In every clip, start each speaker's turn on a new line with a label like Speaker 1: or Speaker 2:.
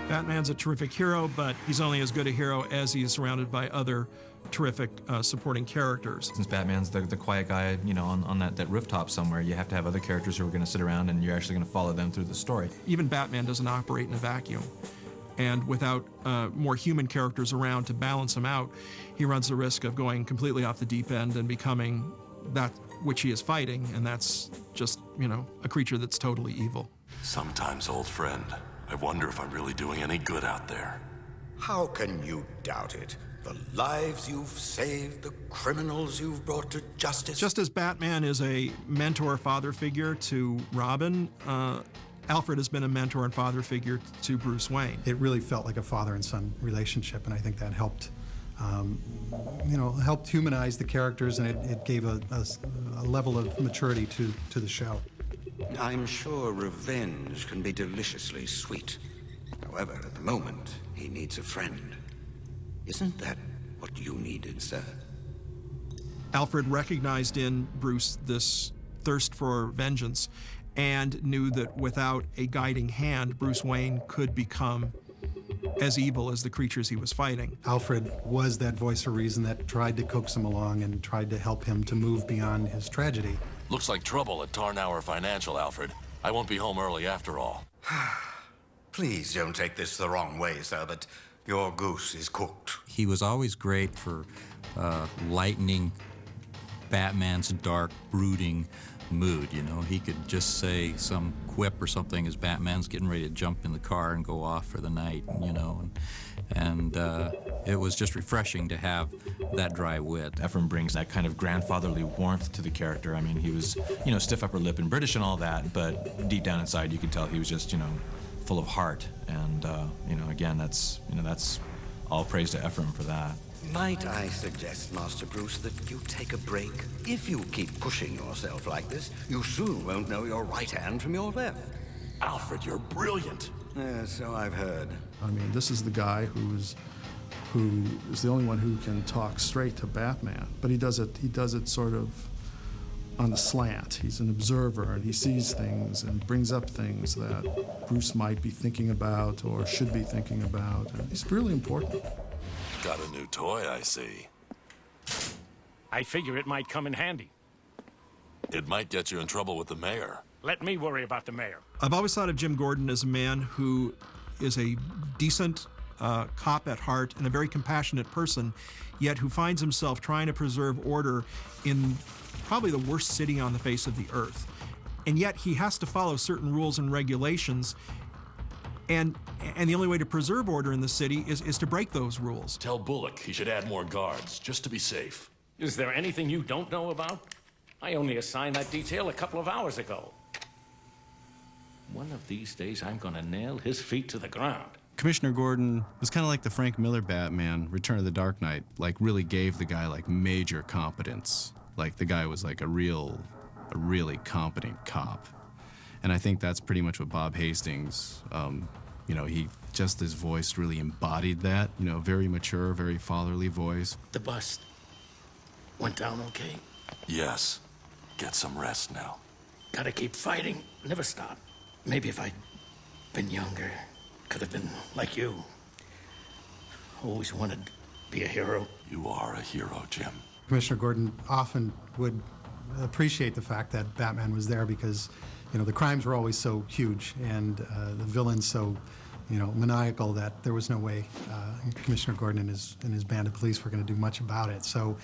Speaker 1: Batman's a terrific hero, but he's only as good a hero as he is surrounded by other terrific supporting characters.
Speaker 2: Since Batman's the quiet guy, you know, on that rooftop somewhere, you have to have other characters who are going to sit around and you're actually going to follow them through the story.
Speaker 1: Even Batman doesn't operate in a vacuum. And without more human characters around to balance him out, he runs the risk of going completely off the deep end and becoming that which he is fighting, and that's just, you know, a creature that's totally evil.
Speaker 3: Sometimes, old friend, I wonder if I'm really doing any good out there.
Speaker 4: How can you doubt it? The lives you've saved, the criminals you've brought to justice.
Speaker 1: Just as Batman is a mentor father figure to Robin, Alfred has been a mentor and father figure to Bruce Wayne.
Speaker 5: It really felt like a father and son relationship, and I think that helped, you know, helped humanize the characters, and it gave a level of maturity to the show.
Speaker 4: I'm sure revenge can be deliciously sweet. However, at the moment, he needs a friend. Isn't that what you needed, sir?
Speaker 1: Alfred recognized in Bruce this thirst for vengeance and knew that without a guiding hand, Bruce Wayne could become as evil as the creatures he was fighting.
Speaker 5: Alfred was that voice of reason that tried to coax him along and tried to help him to move beyond his tragedy.
Speaker 3: Looks like trouble at Tarnower Financial, Alfred. I won't be home early after all.
Speaker 4: Please don't take this the wrong way, sir, but your goose is cooked.
Speaker 6: He was always great for lightening Batman's dark, brooding mood, you know. He could just say some quip or something as Batman's getting ready to jump in the car and go off for the night, you know. And it was just refreshing to have that dry wit.
Speaker 2: Efrem brings that kind of grandfatherly warmth to the character. I mean, he was, you know, stiff upper lip and British and all that, but deep down inside you could tell he was just, you know, full of heart. And, you know, again, that's all praise to Efrem for that.
Speaker 4: Might I suggest, Master Bruce, that you take a break? If you keep pushing yourself like this, you soon won't know your right hand from your left.
Speaker 3: Alfred, you're brilliant.
Speaker 4: So I've heard.
Speaker 7: I mean, this is the guy who is the only one who can talk straight to Batman, but he does it sort of on the slant. He's an observer, and he sees things and brings up things that Bruce might be thinking about or should be thinking about. And he's really important.
Speaker 3: Got a new toy, I see.
Speaker 8: I figure it might come in handy.
Speaker 3: It might get you in trouble with the mayor.
Speaker 8: Let me worry about the mayor.
Speaker 1: I've always thought of Jim Gordon as a man who is a decent cop at heart and a very compassionate person, yet who finds himself trying to preserve order in probably the worst city on the face of the earth. And yet he has to follow certain rules and regulations, and the only way to preserve order in the city is to break those rules.
Speaker 3: Tell Bullock he should add more guards, just to be safe.
Speaker 8: Is there anything you don't know about? I only assigned that detail a couple of hours ago. One of these days, I'm gonna nail his feet to the ground.
Speaker 9: Commissioner Gordon was kind of like the Frank Miller Batman, Return of the Dark Knight, like really gave the guy like major competence. Like the guy was like a really competent cop. And I think that's pretty much what Bob Hastings, you know, his voice really embodied that, you know, very mature, very fatherly voice.
Speaker 8: The bust went down okay?
Speaker 3: Yes. Get some rest now.
Speaker 8: Gotta keep fighting, never stop. Maybe if I'd been younger, could have been like you. Always wanted to be a hero.
Speaker 3: You are a hero, Jim.
Speaker 5: Commissioner Gordon often would appreciate the fact that Batman was there because, you know, the crimes were always so huge and the villains so, you know, maniacal that there was no way Commissioner Gordon and his band of police were going to do much about it. So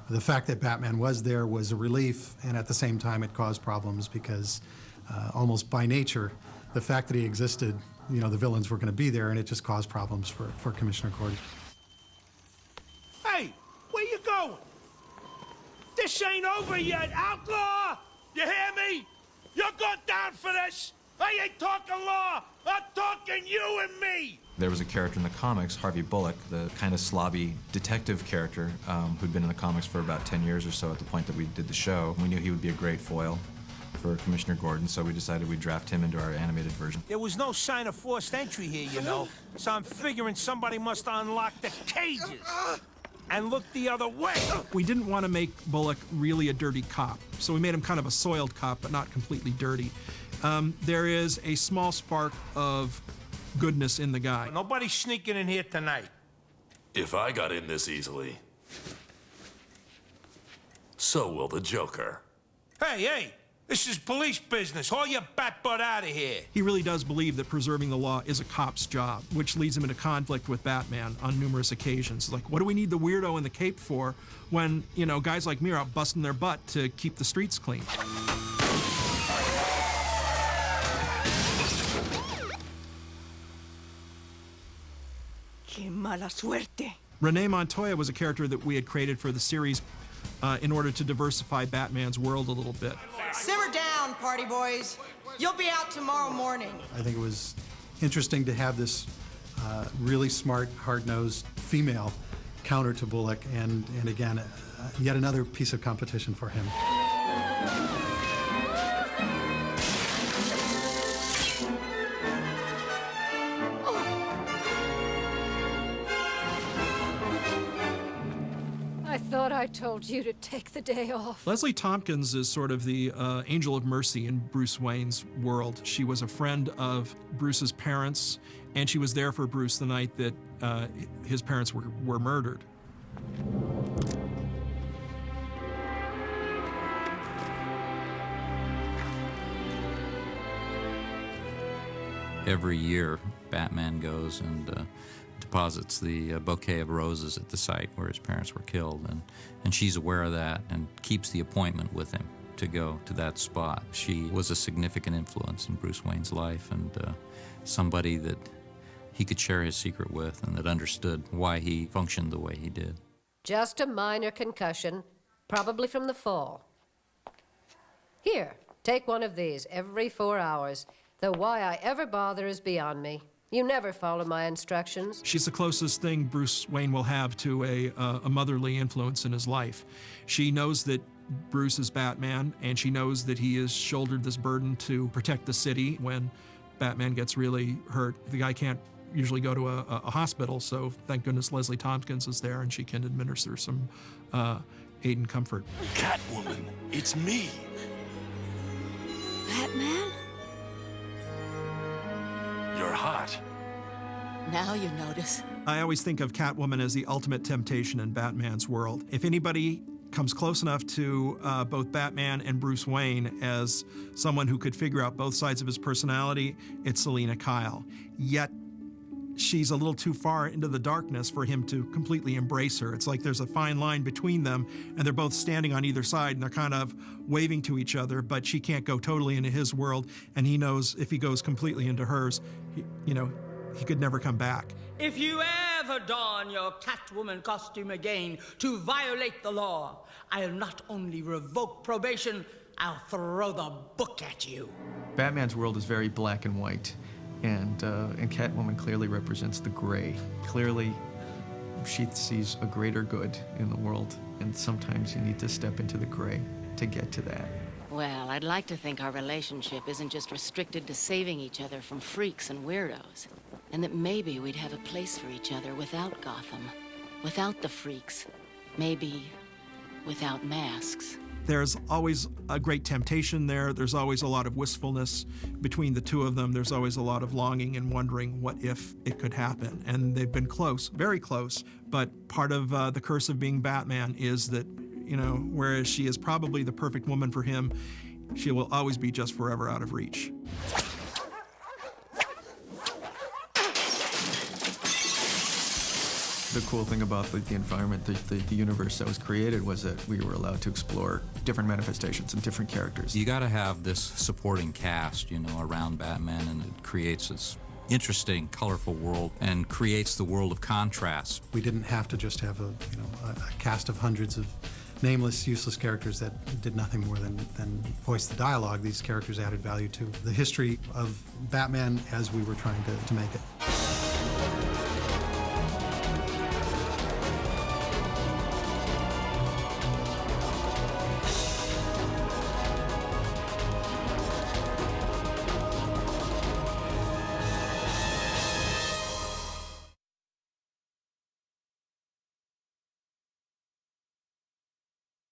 Speaker 5: the fact that Batman was there was a relief, and at the same time it caused problems because almost by nature, the fact that he existed, you know, the villains were going to be there, and it just caused problems for Commissioner Gordon.
Speaker 10: Hey, where you going? This ain't over yet, outlaw! You hear me? You're going down for this! I ain't talking law! I'm talking you and me!
Speaker 2: There was a character in the comics, Harvey Bullock, the kind of slobby detective character who'd been in the comics for about 10 years or so at the point that we did the show. We knew he would be a great foil for Commissioner Gordon, so we decided we'd draft him into our animated version.
Speaker 10: There was no sign of forced entry here, you know, so I'm figuring somebody must unlock the cages and look the other way.
Speaker 1: We didn't want to make Bullock really a dirty cop, so we made him kind of a soiled cop, but not completely dirty. There is a small spark of goodness in the guy.
Speaker 10: Nobody's sneaking in here tonight.
Speaker 3: If I got in this easily, so will the Joker.
Speaker 10: Hey, this is police business. Haul your bat butt out of here.
Speaker 1: He really does believe that preserving the law is a cop's job, which leads him into conflict with Batman on numerous occasions. Like, what do we need the weirdo in the cape for when, you know, guys like me are out busting their butt to keep the streets clean?
Speaker 11: Qué mala suerte.
Speaker 1: Renee Montoya was a character that we had created for the series in order to diversify Batman's world a little bit.
Speaker 12: Simmer down, party boys. You'll be out tomorrow morning.
Speaker 5: I think it was interesting to have this really smart, hard-nosed female counter to Bullock, and again, yet another piece of competition for him.
Speaker 11: I thought I told you to take the day off.
Speaker 1: Leslie Tompkins is sort of the angel of mercy in Bruce Wayne's world. She was a friend of Bruce's parents, and she was there for Bruce the night that his parents were murdered.
Speaker 6: Every year, Batman goes and deposits the bouquet of roses at the site where his parents were killed, and she's aware of that and keeps the appointment with him to go to that spot. She was a significant influence in Bruce Wayne's life, and somebody that he could share his secret with and that understood why he functioned the way he did.
Speaker 13: Just a minor concussion, probably from the fall. Here, take one of these every 4 hours, though why I ever bother is beyond me. You never follow my instructions.
Speaker 1: She's the closest thing Bruce Wayne will have to a motherly influence in his life. She knows that Bruce is Batman, and she knows that he has shouldered this burden to protect the city when Batman gets really hurt. The guy can't usually go to a hospital, so thank goodness Leslie Tompkins is there, and she can administer some aid and comfort.
Speaker 3: Catwoman, it's me.
Speaker 11: Batman?
Speaker 3: You're hot.
Speaker 11: Now you notice.
Speaker 1: I always think of Catwoman as the ultimate temptation in Batman's world. If anybody comes close enough to both Batman and Bruce Wayne as someone who could figure out both sides of his personality, it's Selina Kyle. Yet, she's a little too far into the darkness for him to completely embrace her. It's like there's a fine line between them, and they're both standing on either side, and they're kind of waving to each other, but she can't go totally into his world, and he knows if he goes completely into hers, he could never come back.
Speaker 14: If you ever don your Catwoman costume again to violate the law, I'll not only revoke probation, I'll throw the book at you.
Speaker 15: Batman's world is very black and white, and Catwoman clearly represents the gray. Clearly, she sees a greater good in the world, and sometimes you need to step into the gray to get to that.
Speaker 16: Well, I'd like to think our relationship isn't just restricted to saving each other from freaks and weirdos, and that maybe we'd have a place for each other without Gotham, without the freaks, maybe without masks.
Speaker 1: There's always a great temptation there. There's always a lot of wistfulness between the two of them. There's always a lot of longing and wondering what if it could happen. And they've been close, very close. But part of the curse of being Batman is that, whereas she is probably the perfect woman for him, she will always be just forever out of reach.
Speaker 15: The cool thing about the environment, the universe that was created, was that we were allowed to explore different manifestations and different characters.
Speaker 6: You got to have this supporting cast, around Batman, and it creates this interesting, colorful world and creates the world of contrast.
Speaker 5: We didn't have to just have a cast of hundreds of nameless, useless characters that did nothing more than voice the dialogue. These characters added value to the history of Batman as we were trying to make it.